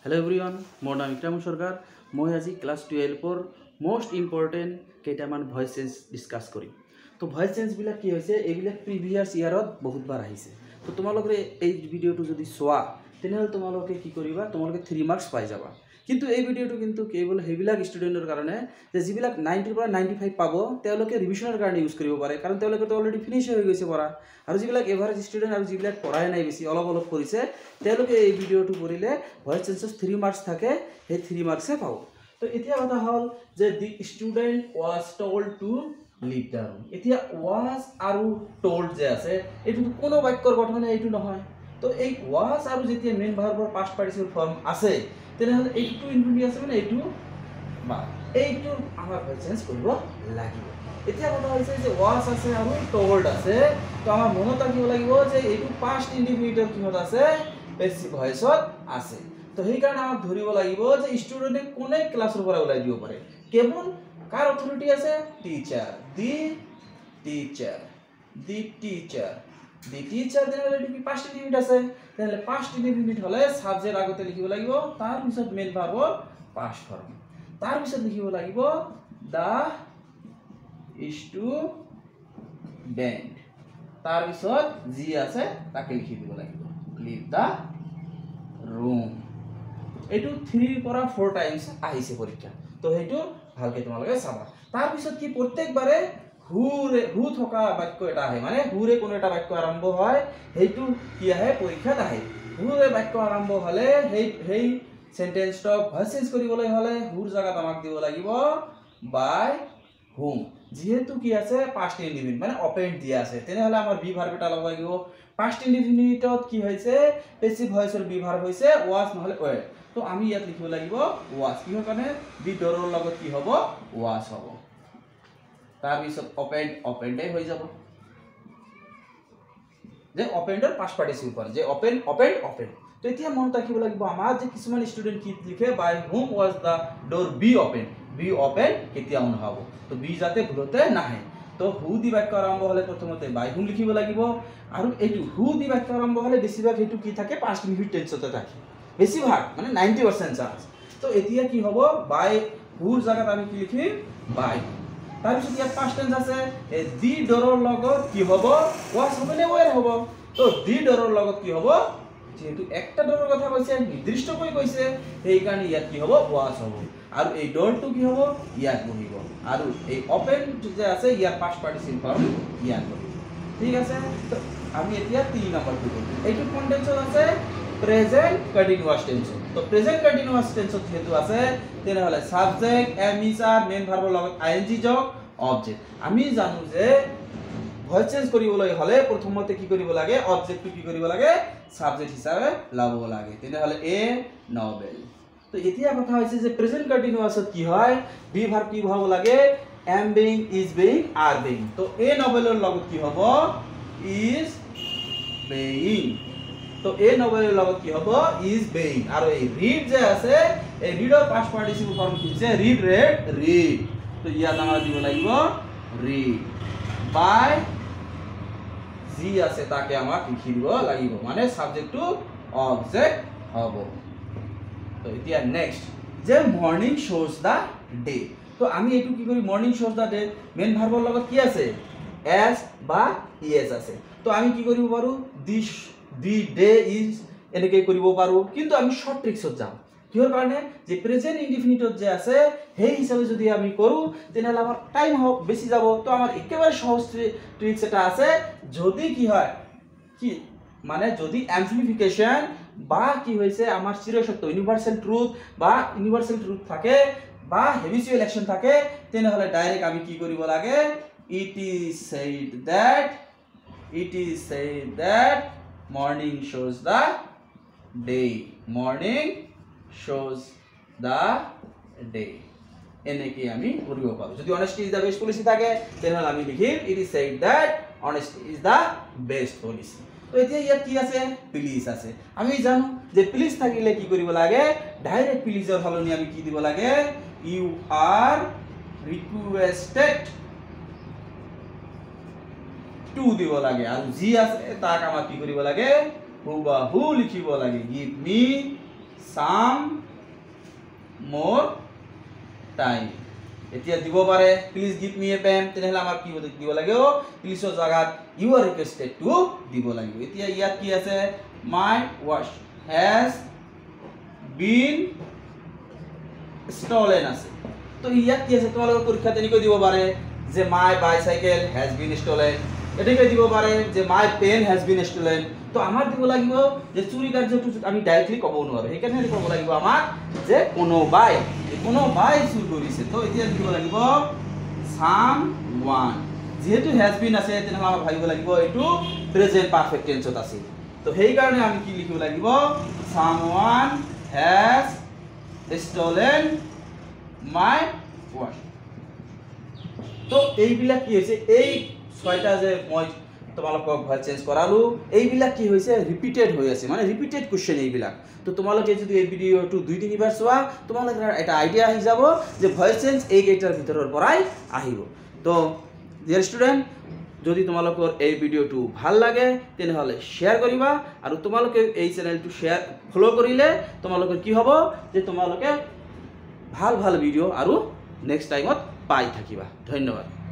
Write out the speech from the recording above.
Hello everyone, মোৰ নাম ইক্ৰাম সৰকাৰ। মই আজি ক্লাছ 12 মোস্ট ইম্পৰ্টেণ্ট কেইটামান ভয়েস চেঞ্জ ডিসকাস কৰিম। তো ভয়েস চেঞ্জবিলাক কি হৈছে, এইবিলাক প্ৰিভিয়াছ ইয়াৰত বহুতবাৰ আহিছে। তো তোমালোকে এই ভিডিঅ'টো যদি চোৱা তেনেহ'লে তোমালোকে কি কৰিবা, তোমালোকে 3 মাৰ্কস পাই যাবা। কিন্তু এই ভিডিঅ'টো কিন্তু কেৱল সেইবিলাক ষ্টুডেণ্টৰ কাৰণে যে যিবিলাক 90 পৰা 95 পাব, তেওঁলোকে ৰিভিজনৰ কাৰণে ইউজ কৰিব পাৰে, কাৰণ তেওঁলোকে তো অলৰেডি ফিনিছ হৈ গৈছে পঢ়া। আৰু যিবিলাক এভাৰেজ ষ্টুডেণ্ট আৰু যিবিলাক পঢ়াই নাই বেছি অলপ কৰিছে, তেওঁলোকে এই ভিডিঅ'টো পঢ়িলে ভয়েস চেঞ্জত 3 মাৰ্কস থাকে, সেই 3 মাৰ্কসে পাব। তো এতিয়া কথা হ'ল যে the student was told to leave the room. এতিয়া ৱাজ আৰু টল্ড যে আছে, এইটো কোনো বাক্যৰ গঠনে এইটো নহয়। তো এই ৱাজ আৰু যেতিয়া মেইন ভাৰ্বৰ পাষ্ট পাৰ্টিচিপল ফৰ্ম আছে, তেনেহ'লে এইটো ইনফিনিটি আছে মানে এইটো বা এইটো আমাৰ ভয়েস চেঞ্জ কৰিব লাগিব। এতিয়া কথা হৈছে যে ৱাজ আছে আৰু টল্ড আছে, তো আমাৰ মনত ৰাখিব লাগিব যে এইটো পাষ্ট ইনডিফিনিটৰ কিহত আছে, পেছিভ ভয়েসত আছে। তো সেইকাৰণে আমাক ধৰিব লাগিব যে ষ্টুডেণ্টে কোনে ক্লাছৰ পৰা ওলাই দিব পাৰে। কেৱল কাৰ অথৰিটি আছে, টিচাৰ, দি টিচাৰ, দি টিচাৰ, দি টিচাৰ। তেনেহ'লে এইটো কি পাষ্ট ইনডিফিনিট আছে, তেনেহ'লে পাষ্ট ইনডিফিনিট হ'লে ছাবজেক্ট আগতে লিখিব লাগিব, তাৰপিছত মেইন ভাৰ্বৰ পাষ্ট ফৰ্ম, তাৰপিছত লিখিব লাগিব দা ষ্টুডেণ্ট, তাৰপিছত যি আছে তাকে লিখি দিব লাগিব, লিভ দা ৰুম। এইটো 3 পৰা 4 টাইমছ আহিছে পৰীক্ষা। তো সেইটো ভালকে তোমালোকে চাবা। তাৰপিছত কি প্ৰত্যেকবাৰে হু থকা বাক্য এটা আহে, মানে হুৰে কোনো এটা বাক্য আৰম্ভ হয়, সেইটো কি আহে পৰীক্ষাত আহে। হুৰে বাক্য আৰম্ভ হ'লে সেই সেন্টেন্সটো ভয়েস চেঞ্জ কৰিবলৈ হ'লে হুৰ জায়গাত আমাক দিব লাগিব বাই হুম। যেহেতু কি আছে পাষ্ট ইনডিফিনিট মানে অপেন্ড দিয়া আছে, তেনেহ'লে আমাৰ বি ভাৰ্ব এটা ল'ব লাগিব। পাষ্ট ইনডিফিনিটত কি হৈছে, পেছিভ ভয়েসৰ বি ভাৰ্ব হৈছে ৱাজ নহলে ওয়ে। তো আমি ইয়াত লিখিব লাগিব ৱাজ, কিহৰ কাৰণে, বি ডৰৰ লগত কি হ'ব, ৱাজ হ'ব। তাৰপিছত অপেন্ডে হৈ যাব, যে অপেন্ডৰ পাষ্ট পাৰ্টিচিপল ফৰ্ম, যে অপেন্ড। তো এতিয়া মনত ৰাখিব লাগিব আমাৰ যে কিছুমান ষ্টুডেণ্ট কি লিখে, by whom was the door be open. Be open কেতিয়াও নহ'ব, তো বি যাতে ভুলতে নাহে। তো হু দি বাক্য আৰম্ভ হ'লে প্ৰথমতে বাই হুম লিখিব লাগিব, আৰু এইটো হু দি বাক্য আৰম্ভ হ'লে বেছিভাগ সেইটো কি থাকে, পাষ্ট ইনডিফিনিট টেন্সতে থাকে, বেছিভাগ মানে 90% চান্স। তো এতিয়া কি হ'ব, বাই হুৰ জায়গাত আমি কি লিখিম, বাই। তাৰপিছত ইয়াত পাষ্ট টেন্স আছে, দি ডৰৰ লগত কি হ'ব, ৱাজ হ'ব নে ওৱেৰ হ'ব। তো দি ডৰৰ লগত কি হ'ব, যেহেতু একটা ডৰৰ কথা কৈছে, নিৰ্দিষ্টকৈ কৈছে, সেইকাৰণে ইয়াত কি হ'ব, ৱাজ হ'ব। আৰু এই ডৰটো কি হ'ব, ইয়াত বহিব, আৰু এই অপেন যে আছে ইয়াৰ পাষ্ট পাৰ্টিচিপল ফৰ্ম ইয়াত বহিব। ঠিক আছে। তো আমি এতিয়া 3 নম্বৰটো কৰিম। এইটো কোন টেন্সত আছে, প্ৰেজেন্ট কন্টিনিউয়াস টেন্সত। তো প্ৰেজেন্ট কন্টিনিউয়াস টেন্সত যেহেতু আছে, তেনেহ'লে subject am is are main ভাৰ্বৰ লগত আইএনজি যোগ অবজেক্ট। আমি জানো যে ভয়েস চেঞ্জ কৰিবলৈ হ'লে প্ৰথমতে কি কৰিব লাগে, অবজেক্টটো কি কৰিব লাগে, সাবজেক্ট হিচাপে ল'ব লাগে। তেনেহ'লে এ নভেল। তো এতিয়া কথা হৈছে যে প্ৰেজেন্ট কন্টিনিউয়াসত কি হয়, বি ভাৰ্ব কি হ'ব লাগে, am being, is being, R being. তো এ নভেলৰ লগত কি হ'ব, ইজ বিং। তো এ নভেলৰ লগত কি হ'ব, ইজ বিং। আৰু এই ৰিড যে আছে, এই ৰিডৰ পাষ্ট পাৰ্টিচিপল ফৰ্ম কি হৈছে, ৰিড, ৰেড, ৰিড। তো ইয়াত আমাৰ দিব লাগিব ৰিড। বাই যি আছে তাকে আমাক লিখি দিব লাগিব, মানে সাবজেক্টটো অবজেক্ট হ'ব। তো এতিয়া নেক্সট, যে মৰ্নিং শোজ দা ডে। তো আমি এইটো কি কৰি, morning shows the day main ভাৰ্বৰ লগত কি আছে, এস বা ইএস আছে। তো আমি কি কৰিব পাৰো, দি ডে ইজ এনেকৈ কৰিব পাৰো, কিন্তু আমি শৰ্ট ট্ৰিক্সত যাম। কিহৰ কাৰণে, যে প্ৰেজেন্ট ইনডিফিনিটত যে আছে সেই হিচাপে যদি আমি কৰো, তেনেহ'লে আমাৰ টাইম বেছি যাব। তো আমাৰ একেবাৰে সহজ ট্ৰিক্স এটা আছে, যদি কি হয়, কি মানে যদি এমপ্লিফিকেশন বা কি হৈছে আমাৰ চিৰসত্য ইউনিভাৰ্সেল ট্ৰুথ থাকে বা হেবিচুৱেল একশন থাকে, তেনেহ'লে ডাইৰেক্ট আমি কি কৰিব লাগে, it is said that morning shows the day, morning shows the day, এনেকে আমি কৰিব পাৰো। যদি honesty is the best policy থাকে, তেনেহ'লে আমি লিখিম it is said that honesty is the best policy. তো এতিয়া ইয়াত কি আছে, প্লিজ আছে। আমি জানো যে প্লিজ থাকিলে কি কৰিব লাগে, ডাইৰেক্ট প্লিজৰ সলনি আমি কি দিব লাগে, ইউ আৰ ৰিকুৱেষ্টেড টু দিব লাগে, আৰু যি আছে তাক আমাক কি কৰিব লাগে, হুবাহু লিখিব লাগে, গিভ মি সাম মোৰ টাইম এতিয়া দিব পাৰে please give me a pen তেনেহলে আমাৰ কি দিব লাগিব প্লিজৰ জাগাত ইউ আৰ ৰিকুৱেষ্টেড টু দিব লাগিব এতিয়া ইয়াত কি আছে মাই ৱাচ হ্যাজ বিন স্টলেন আছে তো ইয়াত কি আছে তোমালোকৰ পৰীক্ষাত এনেকৈ দিব পাৰে যে মাই বাইসাইকেল হ্যাজ বিন স্টলেন এটাকে দিব পাৰে যে my pen has been stolen তো আমাৰ দিব লাগিব যে চুৰি কাৰ্যটো আমি ডাইৰেক্টলি ক'ব নোৱাৰো সেইকাৰণে ক'ব লাগিব আমাৰ যে কোনোবাই চুৰ কৰিছে তো এতিয়া দিব লাগিব সাম ওয়ান যেহেতু হ্যাজ বিন আছে তেনেহলে আমাৰ ভাবিব লাগিব এইটো প্ৰেজেন্ট পাৰফেক্ট টেন্সত আছে তো সেই কাৰণে আমি কি লিখিব লাগিব someone has stolen my watch তো এইবিলাক কি হৈছে এই ছয়টা যে মই তোমালোকক ভয়েস চেঞ্জ কৰালো এইবিলাক কি হৈছে ৰিপিটেড হৈ আছে মানে ৰিপিটেড কোশ্চেন এইবিলাক তো তোমালোকে যদি এই ভিডিওটো 2-3 বাৰ চোৱা তোমালোকৰ এটা আইডিয়া আহি যাব যে ভয়েস চেঞ্জ এই কেইটাৰ ভিতৰৰ পৰাই আহিব তো ডিয়াৰ ষ্টুডেন্ট যদি তোমালোকৰ এই ভিডিওটো ভাল লাগে তেনেহলে শেয়াৰ কৰিবা আৰু তোমালোকে এই চেনেলটো শেয়াৰ ফলো কৰিলে তোমালোকৰ কি হ'ব যে তোমালোকে ভাল ভিডিও আৰু নেক্সট টাইমত পাই থাকিবা ধন্যবাদ